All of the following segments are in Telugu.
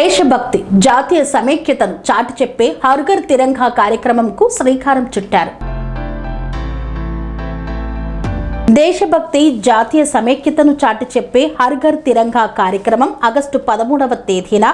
దేశభక్తి జాతీయ సమైక్యతను చాటి చెప్పే హర్ ఘర్ తిరంగా కార్యక్రమంకు శ్రీకారం చుట్టారు. దేశభక్తి జాతీయ సమైక్యతను చాటి చెప్పే హర్ ఘర్ తిరంగా కార్యక్రమం ఆగస్టు 13వ తేదీన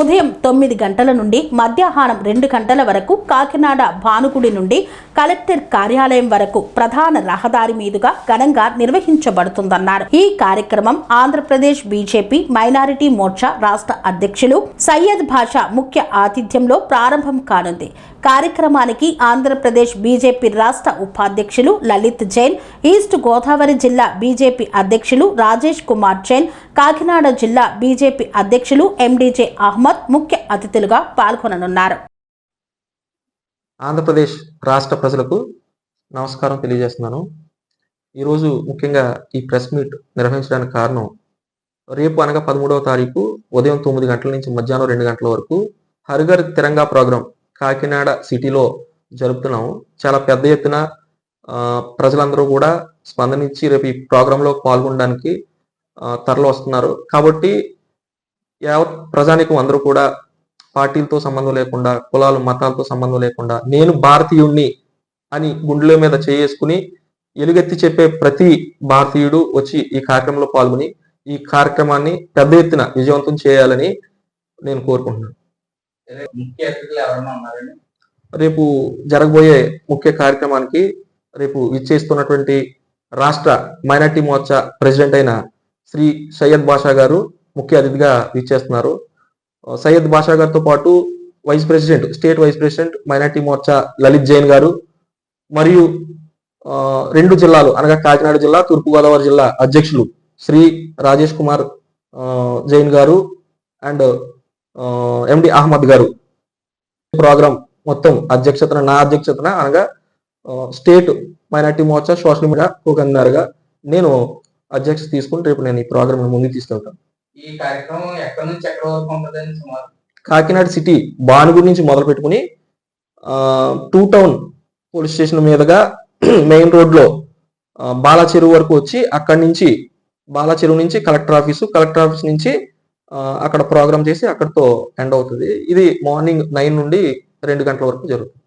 ఉదయం 9 గంటల నుండి మధ్యాహ్నం 2 గంటల వరకు కాకినాడ భానుగుడి నుండి కలెక్టర్ కార్యాలయం వరకు ప్రధాన రహదారి మీదుగా ఘనంగా నిర్వహించబడుతుందన్నారు. ఈ కార్యక్రమం ఆంధ్రప్రదేశ్ బీజేపీ మైనారిటీ మోర్చా రాష్ట్ర అధ్యక్షులు సయ్యద్ బాషా ముఖ్య ఆతిథ్యంలో ప్రారంభం కానుంది. కార్యక్రమానికి ఆంధ్రప్రదేశ్ బీజేపీ రాష్ట్ర ఉపాధ్యక్షులు లలిత్ జైన్, ఈస్ట్ గోదావరి జిల్లా బీజేపీ అధ్యక్షులు రాజేష్ కుమార్ జైన్, కాకినాడ జిల్లా బీజేపీ అధ్యక్షులు ఎండీజే అహ్మద్ ముఖ్య అతిథులుగా పాల్గొననున్నారు. ఆంధ్రప్రదేశ్ రాష్ట్ర ప్రజలకు నమస్కారం తెలియజేస్తున్నాను. ఈరోజు ముఖ్యంగా ఈ ప్రెస్ మీట్ నిర్వహించడానికి కారణం, రేపు అనగా 13వ తారీఖు ఉదయం 9 గంటల నుంచి మధ్యాహ్నం 2 గంటల వరకు హర్ ఘర్ తిరంగా ప్రోగ్రాం కాకినాడ సిటీలో జరుపుతున్నాము. చాలా పెద్ద ఎత్తున ప్రజలందరూ కూడా స్పందనించి రేపు ఈ ప్రోగ్రాంలో పాల్గొనడానికి తరలి వస్తున్నారు. కాబట్టి యావత్ ప్రజానీకం అందరూ కూడా పార్టీలతో సంబంధం లేకుండా, కులాలు మతాలతో సంబంధం లేకుండా నేను భారతీయుణ్ణి అని గుండెల మీద చేసుకుని ఎలుగెత్తి చెప్పే ప్రతి భారతీయుడు వచ్చి ఈ కార్యక్రమంలో పాల్గొని ఈ కార్యక్రమాన్ని పెద్ద ఎత్తున విజయవంతం చేయాలని నేను కోరుకుంటున్నాను. రేపు జరగబోయే ముఖ్య కార్యక్రమానికి రేపు విచ్చేస్తున్నటువంటి రాష్ట్ర మైనారిటీ మోర్చా ప్రెసిడెంట్ అయిన శ్రీ సయ్యద్ బాషా గారు ముఖ్య అతిథిగా విచ్చేస్తున్నారు. సయ్యద్ బాషా గారితో పాటు state vice president minority Morcha Lalit Jain garu, మరియు 2 జిల్లాలు అనగా కాకినాడ జిల్లా, తూర్పుగోదావరి జిల్లా అధ్యక్షులు శ్రీ రాజేష్ కుమార్ జైన్ గారు అండ్ ఎండి అహ్మద్ గారు ప్రోగ్రాం మొత్తం నా అధ్యక్షతన అనగా state minority Morcha social media కన్వీనర్గా నేను అధ్యక్షత తీసుకుని రేపు నేను ఈ ప్రోగ్రామ్ ముందుకు తీసుకెళ్తాను. ఈ కార్యక్రమం ఎక్కడి నుంచి ఎక్కడ వరకు ఉంటుందని సుమారు? కాకినాడ సిటీ భానుగుడి నుంచి మొదలు పెట్టుకుని 2 టౌన్ పోలీస్ స్టేషన్ మీదుగా మెయిన్ రోడ్ లో బాలా చెరువు వరకు వచ్చి అక్కడి నుంచి బాలా చెరువు నుంచి కలెక్టర్ ఆఫీస్ నుంచి అక్కడ ప్రోగ్రామ్ చేసి అక్కడితో ఎండ్ అవుతుంది. ఇది మార్నింగ్ 9 నుండి 2 గంటల వరకు జరుగుతుంది.